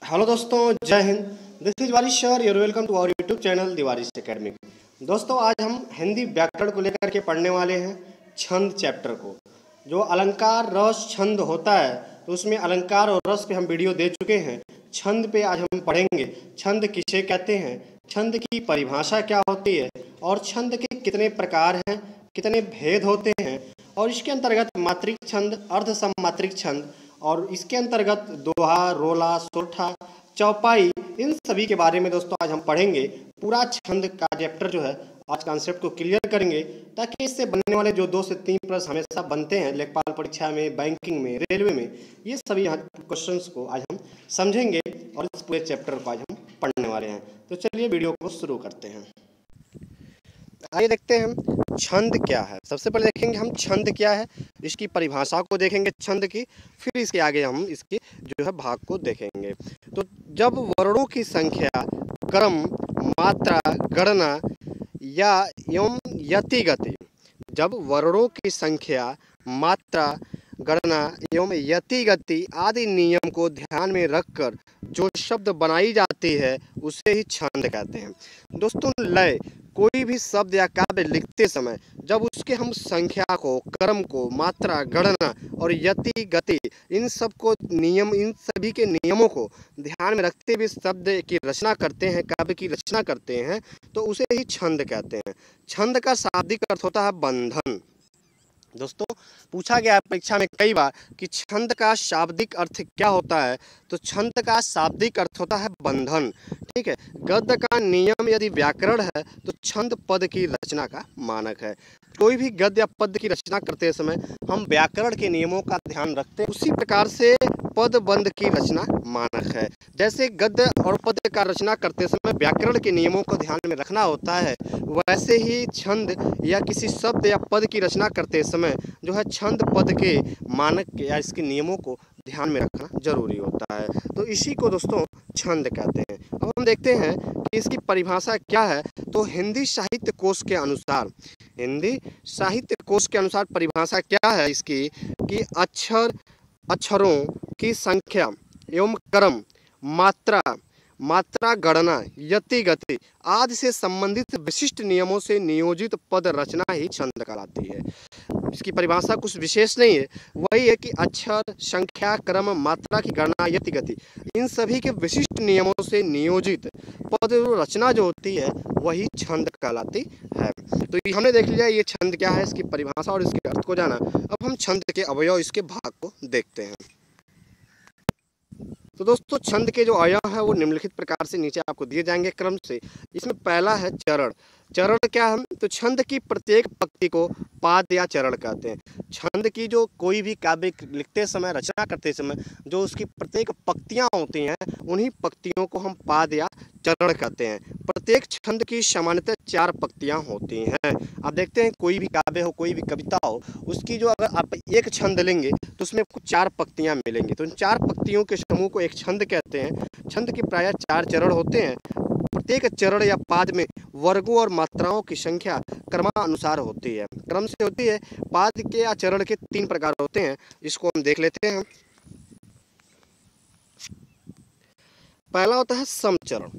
Hello दोस्तों, जय हिंद। This is Warish sir, your welcome to our YouTube channel the Warish academy. दोस्तों, आज हम हिंदी व्याकरण को लेकर के पढ़ने वाले हैं छंद चैप्टर को। जो अलंकार रस छंद होता है, तो उसमें अलंकार और रस पे हम वीडियो दे चुके हैं। छंद पे आज हम पढ़ेंगे। छंद किसे कहते हैं, छंद की परिभाषा क्या होती है, और छंद के कितने प्रकार हैं, कितने भेद होते हैं, और इसके अंतर्गत मात्रिक छंद, अर्ध सममात्रिक छंद, और इसके अंतर्गत दोहा, रोला, सोरठा, चौपाई, इन सभी के बारे में दोस्तों आज हम पढ़ेंगे। पूरा छंद का चैप्टर जो है आज कॉन्सेप्ट को क्लियर करेंगे, ताकि इससे बनने वाले जो 2 से 3 प्रश्न हमेशा बनते हैं लेखपाल परीक्षा में, बैंकिंग में, रेलवे में, ये सभी क्वेश्चंस को आज हम समझेंगे और इस पूरे चैप्टर को आज हम पढ़ने वाले हैं। तो चलिए वीडियो को शुरू करते हैं। आइए देखते हैं छंद क्या है। सबसे पहले देखेंगे हम छंद क्या है, इसकी परिभाषा को देखेंगे छंद की, फिर इसके आगे हम इसके जो है भाग को देखेंगे। तो जब वर्णों की संख्या, क्रम, मात्रा, गणना या एवं यतिगति, जब वर्णों की संख्या, मात्रा, गणना एवं यतिगति आदि नियम को ध्यान में रखकर जो शब्द बनाई जाती है उसे ही छंद कहते हैं। दोस्तों, लय, कोई भी शब्द या काव्य लिखते समय जब उसके हम संख्या को, क्रम को, मात्रा, गणना और यति, गति, इन सब को नियम, इन सभी के नियमों को ध्यान में रखते हुए शब्द की रचना करते हैं, काव्य की रचना करते हैं, तो उसे ही छंद कहते हैं। छंद का शाब्दिक अर्थ होता है बंधन। दोस्तों, पूछा गया परीक्षा में कई बार कि छंद का शाब्दिक अर्थ क्या होता है, तो छंद का शाब्दिक अर्थ होता है बंधन। ठीक है। गद्य का नियम यदि व्याकरण है तो छंद पद की रचना का मानक है। कोई भी गद्य या पद की रचना करते समय हम व्याकरण के नियमों का ध्यान रखते हैं, उसी प्रकार से पद बंध की रचना मानक है। जैसे गद्य और पद का रचना करते समय व्याकरण के नियमों को ध्यान में रखना होता है, वैसे ही छंद या किसी शब्द या पद की रचना करते समय जो है छंद पद के मानक या इसके नियमों को ध्यान में रखना जरूरी होता है। तो इसी को दोस्तों छंद कहते हैं। अब हम देखते हैं कि इसकी परिभाषा क्या है। तो हिंदी साहित्य कोश के अनुसार, हिंदी साहित्य कोश के अनुसार परिभाषा क्या है इसकी, कि अक्षरों की संख्या एवं क्रम, मात्रा, गणना, यति, गति आदि से संबंधित विशिष्ट नियमों से नियोजित पद रचना ही छंद कहलाती है। इसकी परिभाषा कुछ विशेष नहीं है, वही है कि अक्षर, संख्या, क्रम, मात्रा की गणना, यति, गति, इन सभी के विशिष्ट नियमों से नियोजित पद रचना जो होती है वही छंद कहलाती है। तो ये हमने देख लिया ये छंद क्या है, इसकी परिभाषा और इसके अर्थ को जाना। अब हम छंद के अवयव, इसके भाग को देखते हैं। तो दोस्तों, छंद के जो अवयव है वो निम्नलिखित प्रकार से नीचे आपको दिए जाएंगे क्रम से। इसमें पहला है चरण। चरण क्या है, तो छंद की प्रत्येक पंक्ति को पाद या चरण कहते हैं। छंद की जो कोई भी काव्य लिखते समय, रचना करते समय जो उसकी प्रत्येक पंक्तियां होती हैं, उन्हीं पंक्तियों को हम पाद या चरण कहते हैं। प्रत्येक छंद की सामान्यतः 4 पंक्तियां होती हैं। आप देखते हैं कोई भी काव्य हो, कोई भी कविता हो, उसकी जो अगर आप एक छंद लेंगे तो उसमें आपको 4 पंक्तियां मिलेंगी। तो इन 4 पंक्तियों के समूह को एक छंद कहते हैं। छंद के प्रायः 4 चरण होते हैं। प्रत्येक चरण या पाद में वर्गों और मात्राओं की संख्या क्रमानुसार होती है, क्रम से होती है। पाद के या चरण के 3 प्रकार होते हैं, इसको हम देख लेते हैं। पहला होता है समचरण।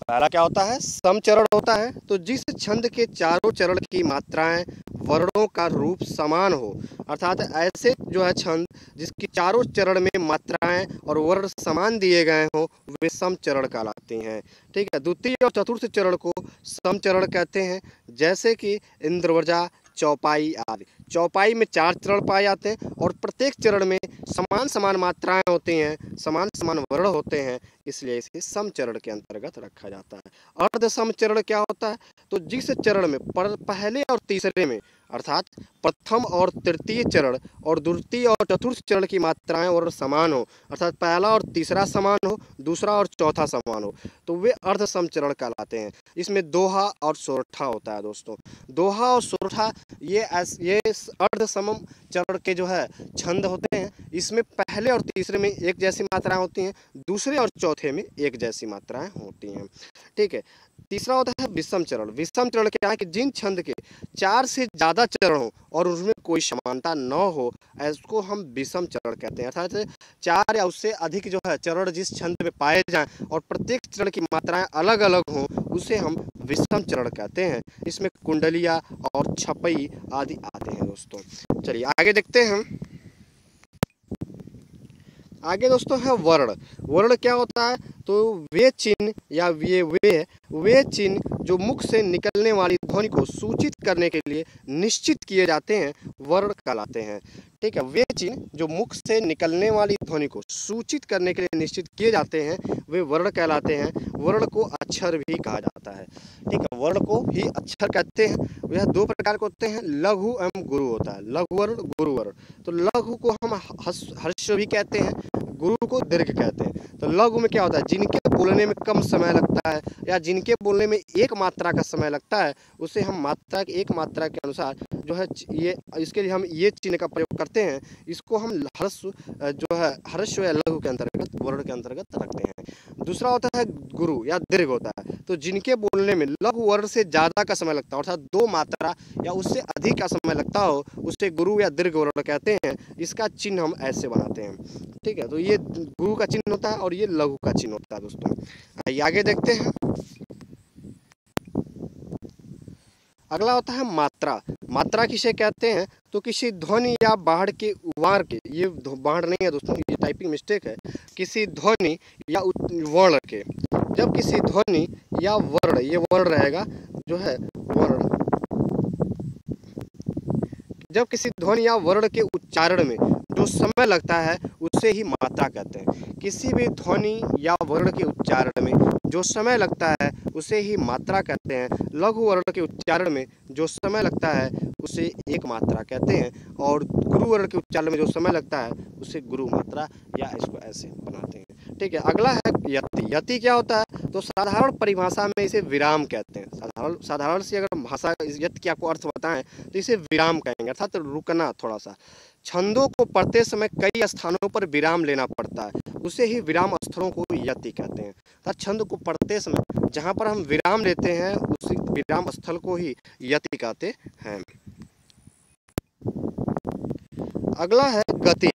पहला क्या होता है, समचरण होता है। तो जिस छंद के चारों चरण की मात्राएं, वर्णों का रूप समान हो, अर्थात ऐसे जो है छंद जिसकी चारों चरण में मात्राएं और वर्ण समान दिए गए हों, वे समचरण कहलाती हैं। ठीक है। द्वितीय और चतुर्थ चरण को समचरण कहते हैं, जैसे कि इंद्रवजा, चौपाई आदि। चौपाई में 4 चरण पाए जाते हैं और प्रत्येक चरण में समान समान मात्राएं होती हैं, समान समान वर्ण होते हैं, इसलिए इसे समचरण के अंतर्गत रखा जाता है। अर्ध समचरण क्या होता है, तो जिस चरण में पहले और तीसरे में, अर्थात प्रथम और तृतीय चरण और द्वितीय और चतुर्थ चरण की मात्राएं और समान हो, अर्थात पहला और तीसरा समान हो, दूसरा और चौथा समान हो, तो वे अर्ध समचरण कहलाते हैं। इसमें दोहा और सोरठा होता है। दोस्तों, दोहा और सोरठा ये अर्ध समम चरण के जो है छंद होते हैं। इसमें पहले और तीसरे में एक जैसी मात्राएं होती हैं, दूसरे और चौथे में एक जैसी मात्राएं होती हैं। ठीक है। तीसरा होता है विषम चरण। विषम चरण क्या है कि जिन छंद के 4 से ज़्यादा चरण हो और उसमें कोई समानता न हो, इसको हम विषम चरण कहते हैं। अर्थात 4 या उससे अधिक जो है चरण जिस छंद में पाए जाएं और प्रत्येक चरण की मात्राएं अलग अलग हों, उसे हम विषम चरण कहते हैं। इसमें कुंडलिया और छपई आदि आते हैं दोस्तों। चलिए आगे देखते हैं। आगे दोस्तों है वर्ण। वर्ण क्या होता है? तो वे चिन्ह या वे चिन्ह जो मुख से निकलने वाली ध्वनि को सूचित करने के लिए निश्चित किए जाते हैं, वर्ण कहलाते हैं। ठीक है, वे चिन्ह जो मुख से निकलने वाली ध्वनि को सूचित करने के लिए निश्चित किए जाते हैं, वे वर्ण कहलाते हैं। वर्ण को अक्षर भी कहा जाता है। ठीक है, वर्ण को ही अक्षर कहते हैं। यह 2 प्रकार के होते हैं, लघु एवं गुरु होता है, लघु वर्ण गुरु वर्ण। तो लघु को हम ह्रस्व भी कहते हैं, गुरु को दीर्घ कहते हैं। तो लघु में क्या होता है? जिनके बोलने में कम समय लगता है या जिनके बोलने में एक मात्रा का समय लगता है, उसे हम मात्रा की एक मात्रा के अनुसार जो है ये, इसके लिए हम ये चिन्ह का प्रयोग करते हैं। इसको हम ह्रस्व जो है ह्रस्व या लघु के अंतर्गत, वर्ण के अंतर्गत रखते हैं। दूसरा होता है गुरु या दीर्घ होता है। तो जिनके बोलने में लघु वर्ण से ज़्यादा का समय लगता है, अर्थात 2 मात्रा या उससे अधिक का समय लगता हो, उसे गुरु या दीर्घ वर्ण कहते हैं। इसका चिन्ह हम ऐसे बनाते हैं। ठीक है, तो ये गुरु का चिन्ह होता है और ये लघु का चिन्ह होता है दोस्तों। आइए आगे देखते हैं। अगला होता है मात्रा। मात्रा किसे कहते हैं? तो किसी ध्वनि या बाढ़ के उवार के, ये बाढ़ नहीं है दोस्तों, ये टाइपिंग मिस्टेक है, किसी ध्वनि या वर्ण के, जब किसी ध्वनि या वर्ण, ये वर्ण रहेगा जो है वर्ण, जब किसी ध्वनि या वर्ण के उच्चारण में जो समय लगता है उसे ही मात्रा कहते हैं। किसी भी ध्वनि या वर्ण के उच्चारण में जो समय लगता है उसे ही मात्रा कहते हैं। लघु वर्ण के उच्चारण में जो समय लगता है उसे एक मात्रा कहते हैं और गुरु वर्ण के उच्चारण में जो समय लगता है उसे गुरु मात्रा या इसको ऐसे बनाते हैं। ठीक है, अगला है यति। यति क्या होता है? तो साधारण परिभाषा में इसे विराम कहते हैं। साधारण से अगर भाषा यति के आपको अर्थ बताएं तो इसे विराम कहेंगे, अर्थात रुकना थोड़ा सा। छंदों को पढ़ते समय कई स्थानों पर विराम लेना पड़ता है, उसे ही विराम स्थलों को यति कहते हैं। अर्थात छंद को पढ़ते समय जहाँ पर हम विराम लेते हैं उसी विराम स्थल को ही यति कहते हैं। अगला है गति।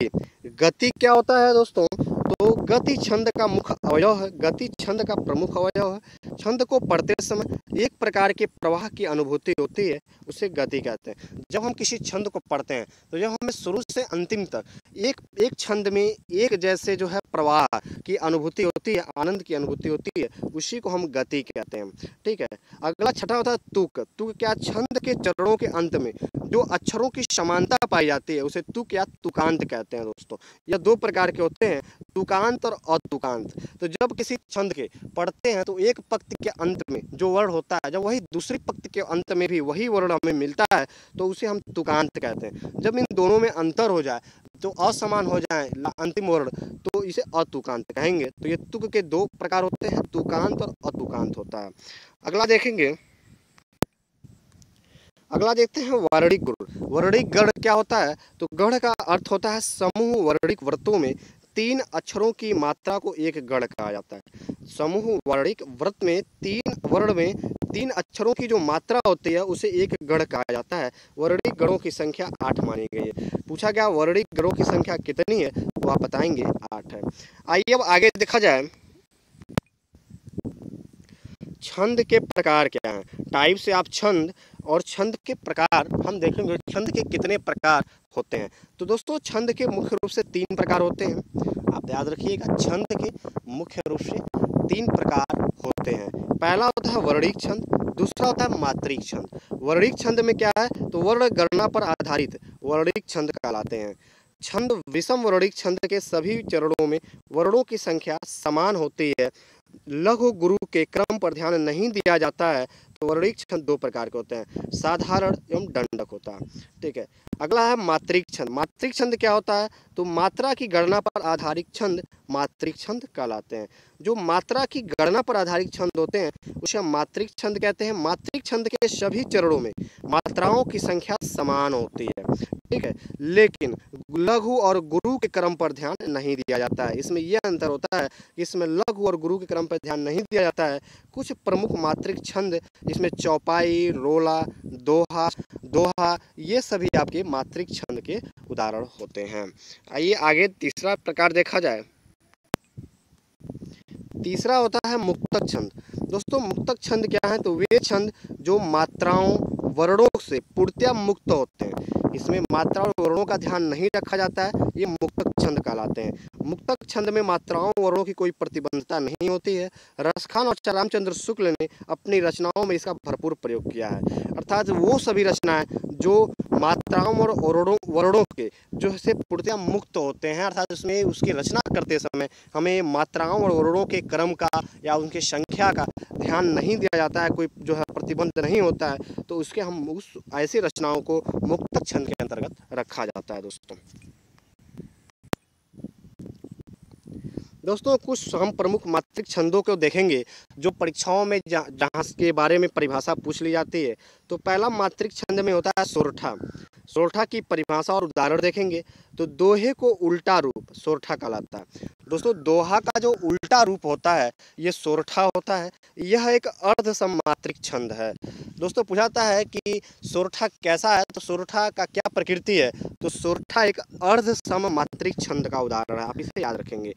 गति क्या होता है दोस्तों? तो गति छंद का मुख्य अवयव है। गति छंद का प्रमुख अवयव है। छंद को पढ़ते समय एक प्रकार के प्रवाह की अनुभूति होती है, उसे गति कहते हैं। जब हम किसी छंद को पढ़ते हैं तो जब हमें शुरू से अंतिम तक एक छंद में एक जैसे जो है प्रवाह की अनुभूति होती है, आनंद की अनुभूति होती है, उसी को हम गति कहते हैं। ठीक है, अगला छठा होता है तुक। तुक क्या? छंद के चरणों के अंत में जो अक्षरों की समानता पाई जाती है उसे तुक या तुकांत कहते हैं दोस्तों। यह 2 प्रकार के होते हैं, तुकांत और अतुकांत। तो जब किसी छंद के पढ़ते हैं तो एक पंक्ति के अंत में जो वर्ण होता है, जब वही दूसरी पंक्ति के अंत में भी वही वर्ण हमें मिलता है तो उसे हम तुकांत कहते हैं। जब इन दोनों में अंतर हो जाए, तो असमान हो जाए अंतिम वर्ण, तो इसे अतुकांत कहेंगे। तो ये तुक के 2 प्रकार होते हैं, तुकांत और अतुकांत होता है। अगला देखेंगे, अगला देखते हैं वर्णिक गण। वर्णिक गण क्या होता है? तो गण का अर्थ होता है समूह वर्णिक वृत्तों में 3 अक्षरों की मात्रा को एक गण कहा जाता है। समूह वर्णिक वृत्त में 3 वर्ण में 3 अक्षरों की जो मात्रा होती है उसे एक गण कहा जाता है। वर्णिक गणों की संख्या 8 मानी गई है। पूछा गया वर्णिक गणों की संख्या कितनी है, तो आप बताएंगे 8 है। आइए अब आगे देखा जाए छंद के प्रकार क्या हैं। टाइप से आप छंद और छंद के प्रकार हम देखेंगे, छंद के कितने प्रकार होते हैं। तो दोस्तों छंद के मुख्य रूप से 3 प्रकार होते हैं, आप याद रखिएगा। छंद के मुख्य रूप से 3 प्रकार होते हैं। पहला होता है वर्णिक छंद, दूसरा होता है मात्रिक छंद। वर्णिक छंद में क्या है? तो वर्ण गणना पर आधारित वर्णिक छंद कहलाते हैं। छंद विषम वर्णिक छंद के सभी चरणों में वर्णों की संख्या समान होती है। लघु गुरु के क्रम पर ध्यान नहीं दिया जाता है। तो वर्णिक छंद 2 प्रकार के होते हैं, साधारण एवं दंडक होता है। ठीक है, अगला है मात्रिक छंद। मात्रिक छंद क्या होता है? तो मात्रा की गणना पर आधारित छंद मात्रिक छंद कहलाते हैं। जो मात्रा की गणना पर आधारित छंद होते हैं उसे हम मात्रिक छंद कहते हैं। मात्रिक छंद के सभी चरणों में मात्राओं की संख्या समान होती है। ठीक है। लेकिन लघु और गुरु के क्रम पर ध्यान नहीं दिया जाता है। इसमें यह अंतर होता है कि इसमें लघु और गुरु के क्रम पर ध्यान नहीं दिया जाता है। कुछ प्रमुख मात्रिक छंद जिसमें चौपाई, रोला, दोहा, दोहा ये सभी आपके मात्रिक छंद के उदाहरण होते हैं। आइए आगे तीसरा प्रकार देखा जाए। तीसरा होता है मुक्तक छंद। दोस्तों मुक्तक छंद क्या है? तो वे छंद जो मात्राओं वर्णों से पूर्णतया मुक्त होते हैं। इसमें मात्रा और वर्णों का ध्यान नहीं रखा जाता है, ये मुक्तक छंद कहलाते हैं। मुक्तक छंद में मात्राओं वर्णों की कोई प्रतिबंधता नहीं होती है। रसखान और रामचंद्र शुक्ल ने अपनी रचनाओं में इसका भरपूर प्रयोग किया है। अर्थात वो सभी रचनाएं जो मात्राओं और वर्णों के जो से पूर्णतया मुक्त होते हैं, अर्थात उसमें उसकी रचना करते समय हमें मात्राओं और वर्णों के क्रम का या उनकी संख्या का ध्यान नहीं दिया जाता है, कोई जो है प्रतिबंध नहीं होता है, तो उसके हम उस ऐसी रचनाओं को मुक्तक छंद के अंतर्गत रखा जाता है। दोस्तों कुछ हम प्रमुख मात्रिक छंदों को देखेंगे जो परीक्षाओं में जहाँ के बारे में परिभाषा पूछ ली जाती है। तो पहला मात्रिक छंद में होता है सोरठा। सोरठा की परिभाषा और उदाहरण देखेंगे तो दोहे को उल्टा रूप सोरठा कहलाता है। दोस्तों दोहा का जो उल्टा रूप होता है ये सोरठा होता है। यह एक अर्ध सममात्रिक छंद है। दोस्तों पूछाता है कि सोरठा कैसा है, तो सोरठा का क्या प्रकृति है? तो सोरठा एक अर्ध सममात्रिक छंद का उदाहरण है, आप इसे याद रखेंगे।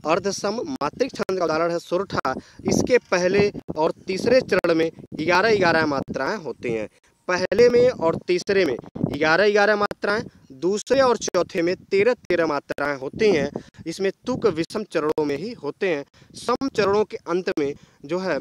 अर्ध सममात्रिक छंद का उदाहरण है सोरठा। इसके पहले और तीसरे चरण में 11-11 मात्राएं होती हैं। पहले में और तीसरे में 11-11 मात्राएं, दूसरे और चौथे में 13-13 मात्राएं होती हैं। इसमें तुक विषम चरणों में ही होते हैं। सम चरणों के अंत में जो है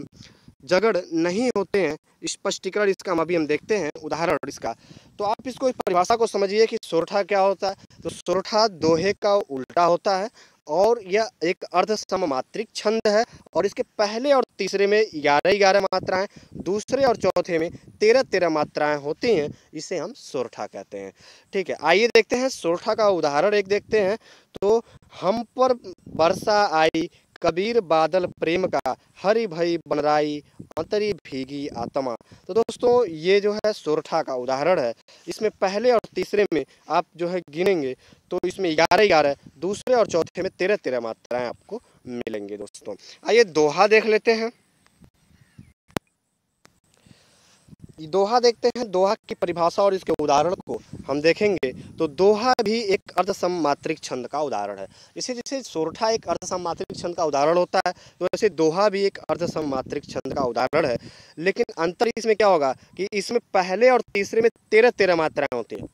जगड़ नहीं होते हैं। स्पष्टीकरण इसका अभी हम देखते हैं, उदाहरण इसका। तो आप इसको इस परिभाषा को समझिए कि सोरठा क्या होता है। तो सोरठा दोहे का उल्टा होता है और यह एक अर्ध सममात्रिक छंद है और इसके पहले और तीसरे में 11-11 मात्राएं, दूसरे और चौथे में 13-13 मात्राएं होती हैं। इसे हम सोरठा कहते हैं। ठीक है, आइए देखते हैं सोरठा का उदाहरण एक देखते हैं। तो हम पर वर्षा आई, कबीर बादल प्रेम का, हरि भई बनराई, अंतरी भीगी आत्मा। तो दोस्तों ये जो है सोरठा का उदाहरण है। इसमें पहले और तीसरे में आप जो है गिनेंगे तो इसमें 11-11, दूसरे और चौथे में 13-13 मात्राएं आपको मिलेंगे। दोस्तों आइए दोहा देख लेते हैं। दोहा देखते हैं। दोहा की परिभाषा और इसके उदाहरण को हम देखेंगे तो दोहा भी एक अर्ध सममात्रिक छंद का उदाहरण है। इसे जैसे सोरठा एक अर्ध सममात्रिक छंद का उदाहरण होता है, तो वैसे दोहा भी एक अर्ध सममात्रिक छंद का उदाहरण है। लेकिन अंतर इसमें क्या होगा कि इसमें पहले और तीसरे में 13-13 मात्राएं होती हैं।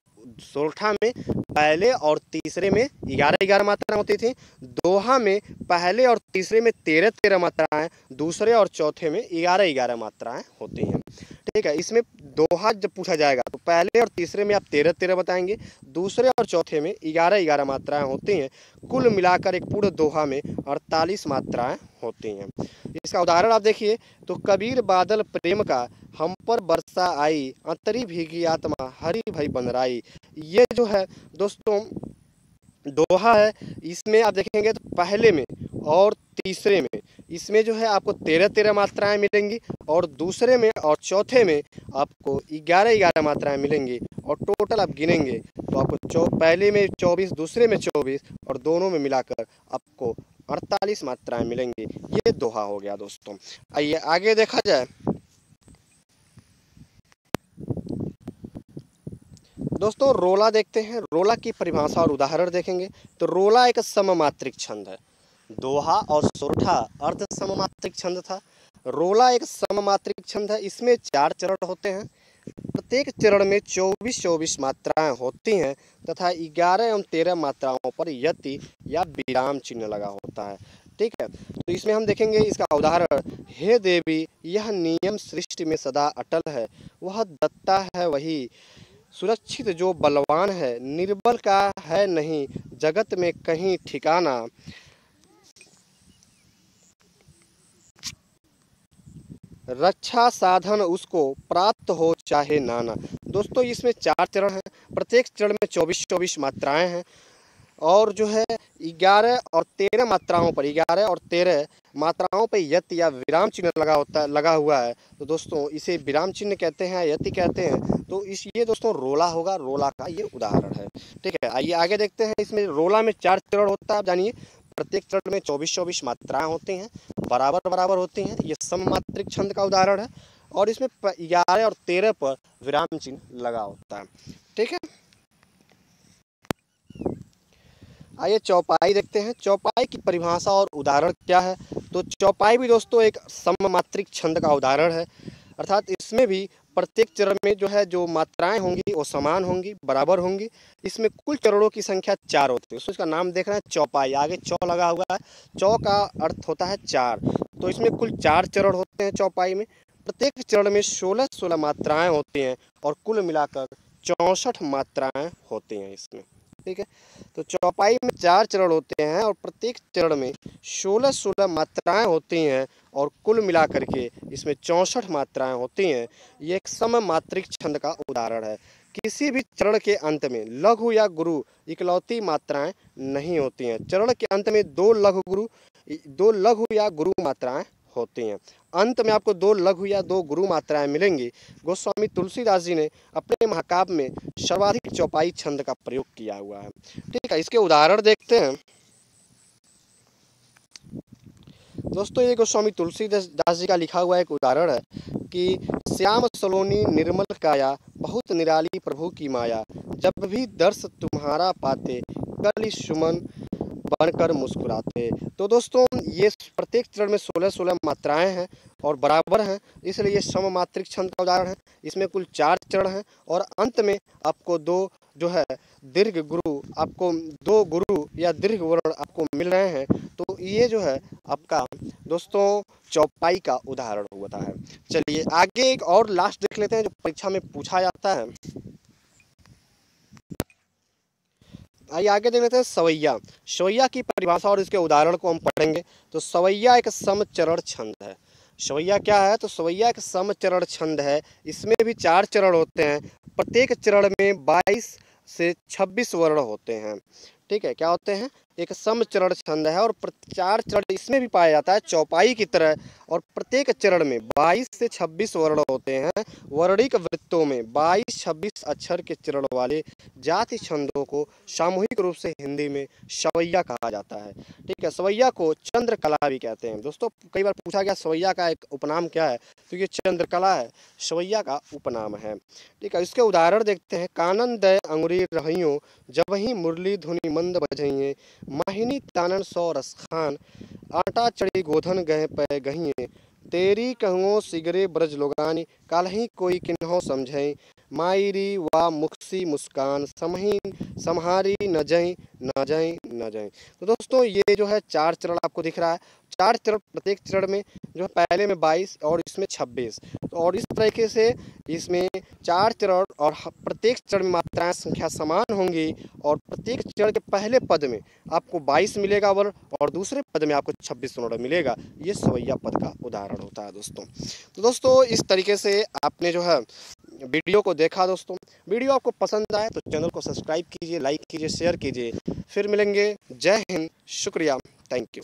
सोरठा में पहले और तीसरे में 11-11 मात्राएं होती थी। दोहा में पहले और तीसरे में 13-13 मात्राएं, दूसरे और चौथे में 11-11 मात्राएं होती हैं। ठीक है, इसमें दोहा जब पूछा जाएगा तो पहले और तीसरे में आप 13-13 बताएंगे, दूसरे और चौथे में 11-11 मात्राएं होती हैं। कुल मिलाकर एक पूर्ण दोहा में 48 मात्राएं होती हैं। इसका उदाहरण आप देखिए तो कबीर बादल प्रेम का, हम पर वर्षा आई, अंतरी भीगी आत्मा, हरि भई बनराई। ये जो है दोस्तों दोहा है। इसमें आप देखेंगे तो पहले में और तीसरे में इसमें जो है आपको 13-13 मात्राएं मिलेंगी और दूसरे में और चौथे में आपको 11-11 मात्राएं मिलेंगी। और टोटल आप गिनेंगे तो आपको पहले में 24, दूसरे में 24 और दोनों में मिलाकर आपको 48 मात्राएं मिलेंगी। ये दोहा हो गया। दोस्तों आइए आगे देखा जाए। दोस्तों रोला देखते हैं। रोला की परिभाषा और उदाहरण देखेंगे तो रोला एक सममात्रिक छंद है। दोहा और सोरठा अर्ध सममात्रिक छंद था। रोला एक सममात्रिक छंद है। इसमें 4 चरण होते हैं। प्रत्येक चरण में 24-24 मात्राएं होती हैं तथा 11 एवं 13 मात्राओं पर यति या विराम चिन्ह लगा होता है। ठीक है, तो इसमें हम देखेंगे इसका उदाहरण। हे देवी यह नियम सृष्टि में सदा अटल है, वह दत्ता है वही, सुरक्षित जो बलवान है, निर्बल का है नहीं जगत में कहीं ठिकाना, रक्षा साधन उसको प्राप्त हो चाहे नाना। दोस्तों इसमें 4 चरण हैं। प्रत्येक चरण में 24-24 मात्राएं हैं और जो है 11 और 13 मात्राओं पर 11 और 13 मात्राओं पे यति या विराम चिन्ह लगा हुआ है तो दोस्तों इसे विराम चिन्ह कहते हैं, यति कहते हैं। तो इस ये दोस्तों रोला होगा, रोला का ये उदाहरण है। ठीक है, आइए आगे देखते हैं। इसमें रोला में 4 चरण होता है, आप जानिए। प्रत्येक चरण में 24-24 मात्राएं होती हैं, बराबर बराबर होती हैं। ये सममात्रिक छंद का उदाहरण है और इसमें 11 और 13 पर विराम चिन्ह लगा होता है। ठीक है, आइए चौपाई देखते हैं। चौपाई की परिभाषा और उदाहरण क्या है? तो चौपाई भी दोस्तों एक सममात्रिक छंद का उदाहरण है, अर्थात इसमें भी प्रत्येक चरण में जो है जो मात्राएं होंगी वो समान होंगी, बराबर होंगी। इसमें कुल चरणों की संख्या 4 होती है, तो इसका नाम देख रहे हैं चौपाई, आगे चौ लगा हुआ है। चौ का अर्थ होता है 4, तो इसमें कुल 4 चरण होते हैं चौपाई में। प्रत्येक चरण में 16-16 मात्राएं होती हैं और कुल मिलाकर 64 मात्राएं होती हैं इसमें। ठीक है, तो चौपाई में 4 चरण होते हैं और प्रत्येक चरण में 16-16 मात्राएं होती हैं और कुल मिलाकर के इसमें 64 मात्राएं होती हैं। ये एक सममात्रिक छंद का उदाहरण है। किसी भी चरण के अंत में लघु या गुरु इकलौती मात्राएं नहीं होती हैं। चरण के अंत में 2 लघु या गुरु मात्राएं होती हैं। अंत में आपको 2 लघु या 2 गुरु मात्राएं मिलेंगी। गोस्वामी तुलसीदास जी ने अपने महाकाव्य में सर्वाधिक चौपाई छंद का प्रयोग किया हुआ है। ठीक है, इसके उदाहरण देखते हैं। दोस्तों ये गोस्वामी तुलसीदास जी का लिखा हुआ एक उदाहरण है कि श्याम सलोनी निर्मल काया, बहुत निराली प्रभु की माया, जब भी दर्श तुम्हारा पाते, कलि सुमन बनकर मुस्कुराते। तो दोस्तों ये प्रत्येक चरण में 16-16 मात्राएं हैं और बराबर हैं, इसलिए ये सममात्रिक छंद का उदाहरण है। इसमें कुल 4 चरण हैं और अंत में आपको 2 जो है दीर्घ गुरु, आपको 2 गुरु या दीर्घ वर्ण आपको मिल रहे हैं। तो ये जो है आपका दोस्तों चौपाई का उदाहरण होता है। चलिए आगे एक और लास्ट देख लेते हैं जो परीक्षा में पूछा जाता है। आइए आगे देख लेते हैं सवैया। सवैया की परिभाषा और इसके उदाहरण को हम पढ़ेंगे। तो सवैया एक समचरण छंद है। सवैया क्या है? तो सवैया एक समचरण छंद है। इसमें भी 4 चरण होते हैं। प्रत्येक चरण में 22 से 26 वर्ण होते हैं। ठीक है, क्या होते हैं? एक समचरण छंद है और 4 चरण इसमें भी पाया जाता है चौपाई की तरह, और प्रत्येक चरण में 22 से 26 वर्ण होते हैं। वर्णिक वृत्तों में 22-26 अक्षर के चरण वाले जाति छंदों को सामूहिक रूप से हिंदी में सवैया कहा जाता है। ठीक है, सवैया को चंद्रकला भी कहते हैं। दोस्तों कई बार पूछा गया सवैया का एक उपनाम क्या है, तो ये चंद्रकला है, सवैया का उपनाम है। ठीक है, इसके उदाहरण देखते हैं। कानन दय अंगुरी रहियों, जब ही मुरली धुनि मंद बजइए, माहिनी तानन सौ रस खान, आटा चढ़ी गोधन गहे पै गहिए, तेरी कहूँ सिगरे ब्रज लोगानी, कालही कोई किन्हो समझई, मायरी वा मुखसी मुस्कान, समहीन समहारी न जई न जई न जई। तो दोस्तों ये जो है 4 चरण आपको दिख रहा है। 4 चरण, प्रत्येक चरण में जो है पहले में 22 और इसमें 26, तो और इस तरीके से इसमें 4 चरण और प्रत्येक चरण में मात्राएं संख्या समान होंगी और प्रत्येक चरण के पहले पद में आपको 22 मिलेगा वर्ण और दूसरे पद में आपको 26 वर्ण मिलेगा। ये सवैया पद का उदाहरण होता है दोस्तों। तो दोस्तों इस तरीके से आपने जो है वीडियो को देखा। दोस्तों वीडियो आपको पसंद आए तो चैनल को सब्सक्राइब कीजिए, लाइक कीजिए, शेयर कीजिए। फिर मिलेंगे। जय हिंद, शुक्रिया, थैंक यू।